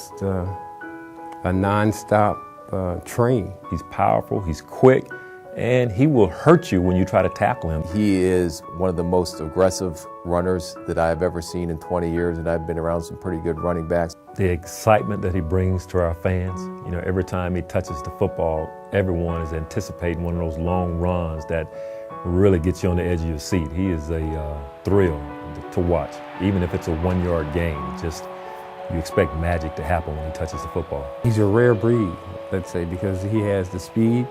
just a nonstop train. He's powerful, he's quick, and he will hurt you when you try to tackle him. He is one of the most aggressive runners that I've ever seen in 20 years, and I've been around some pretty good running backs. The excitement that he brings to our fans, every time he touches the football, everyone is anticipating one of those long runs that really gets you on the edge of your seat. He is a thrill to watch, even if it's a 1-yard gain. You expect magic to happen when he touches the football. He's a rare breed, let's say, because he has the speed,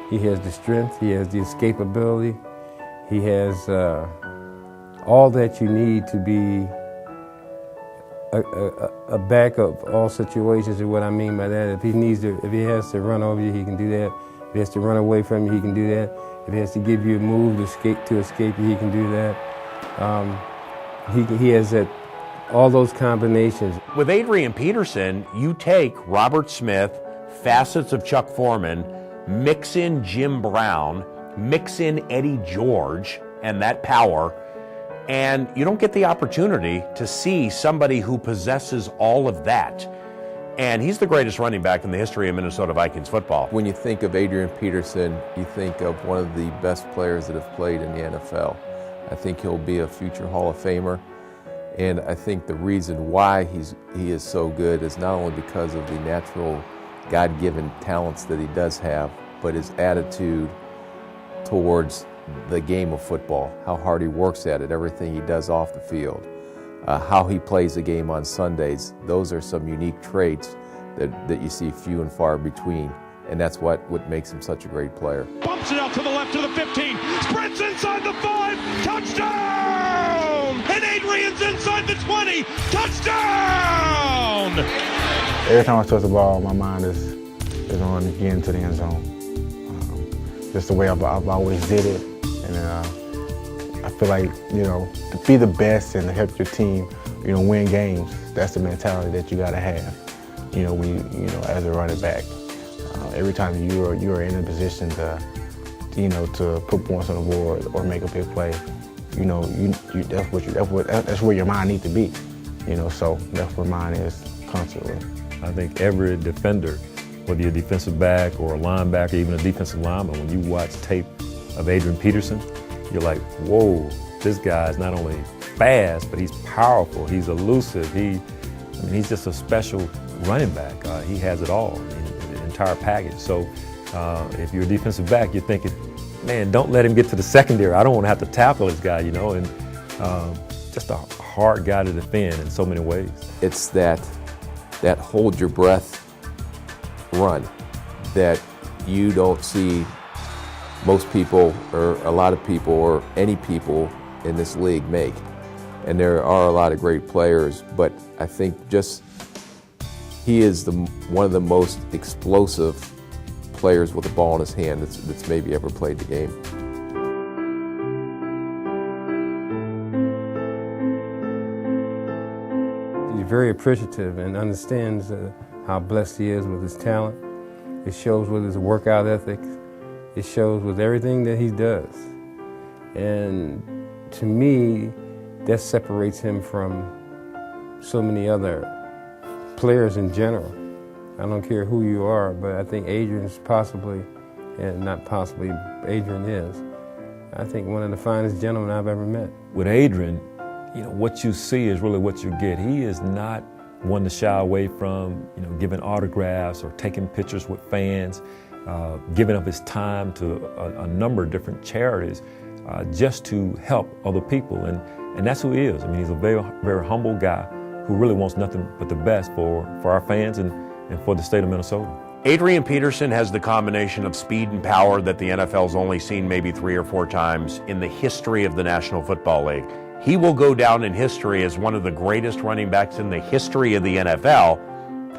he has the strength, he has the escapability, he has all that you need to be a back of all situations. And what I mean by that, if he has to run over you, he can do that. If he has to run away from you, he can do that. If he has to give you a move to escape you, he can do that. He has all those combinations. With Adrian Peterson, you take Robert Smith, facets of Chuck Foreman, mix in Jim Brown, mix in Eddie George and that power, and you don't get the opportunity to see somebody who possesses all of that. And he's the greatest running back in the history of Minnesota Vikings football. When you think of Adrian Peterson, you think of one of the best players that have played in the NFL. I think he'll be a future Hall of Famer. And I think the reason why he is so good is not only because of the natural God-given talents that he does have, but his attitude towards the game of football, how hard he works at it, everything he does off the field, how he plays the game on Sundays. Those are some unique traits that you see few and far between, and that's what makes him such a great player. Bumps it out to the left to the 15, sprints inside the 5, touchdown! And Adrian's inside the 20, touchdown! Every time I touch the ball, my mind is on getting to the end zone. Just the way I've always did it, and I feel like to be the best and to help your team, win games. That's the mentality that you got to have. When as a running back, every time you are in a position to put points on the board or make a big play, that's where your mind needs to be. So that's where mine is constantly. I think every defender, whether you're a defensive back or a linebacker, even a defensive lineman, when you watch tape of Adrian Peterson, you're like, whoa, this guy is not only fast, but he's powerful, he's elusive, he's just a special running back. He has it all, the entire package. So if you're a defensive back, you're thinking, man, don't let him get to the secondary. I don't want to have to tackle this guy, and just a hard guy to defend in so many ways. It's that hold your breath run that you don't see most people or a lot of people or any people in this league make. And there are a lot of great players, but I think he is one of the most explosive players with a ball in his hand that's maybe ever played the game. He's very appreciative and understands how blessed he is with his talent. It shows with his workout ethic. It shows with everything that he does. And to me, that separates him from so many other players in general. I don't care who you are, but I think Adrian's possibly, and not possibly, Adrian is, I think one of the finest gentlemen I've ever met. With Adrian, what you see is really what you get. He is not one to shy away from, giving autographs or taking pictures with fans, giving up his time to a number of different charities just to help other people. And that's who he is. He's a very, very humble guy who really wants nothing but the best for our fans and for the state of Minnesota. Adrian Peterson has the combination of speed and power that the NFL's only seen maybe 3 or 4 times in the history of the National Football League. He will go down in history as one of the greatest running backs in the history of the NFL,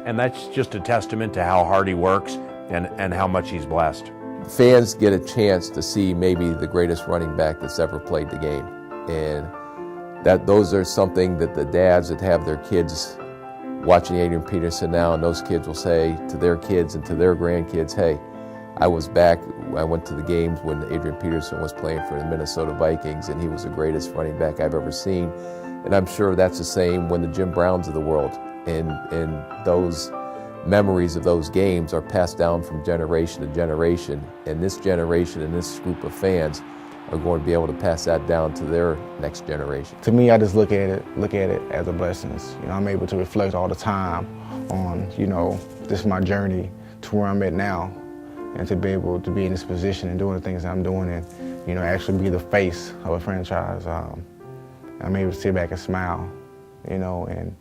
and that's just a testament to how hard he works and how much he's blessed. Fans get a chance to see maybe the greatest running back that's ever played the game, and those are something that the dads that have their kids watching Adrian Peterson now, and those kids will say to their kids and to their grandkids, hey, I went to the games when Adrian Peterson was playing for the Minnesota Vikings, and he was the greatest running back I've ever seen. And I'm sure that's the same when the Jim Browns of the world and those memories of those games are passed down from generation to generation, and this generation and this group of fans are going to be able to pass that down to their next generation. To me, I just look at it as a blessing. You know, I'm able to reflect all the time on, you know, this is my journey to where I'm at now, and to be able to be in this position and doing the things I'm doing, and, you know, actually be the face of a franchise. I'm able to sit back and smile, you know, and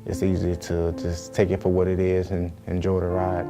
it's easy to just take it for what it is and enjoy the ride.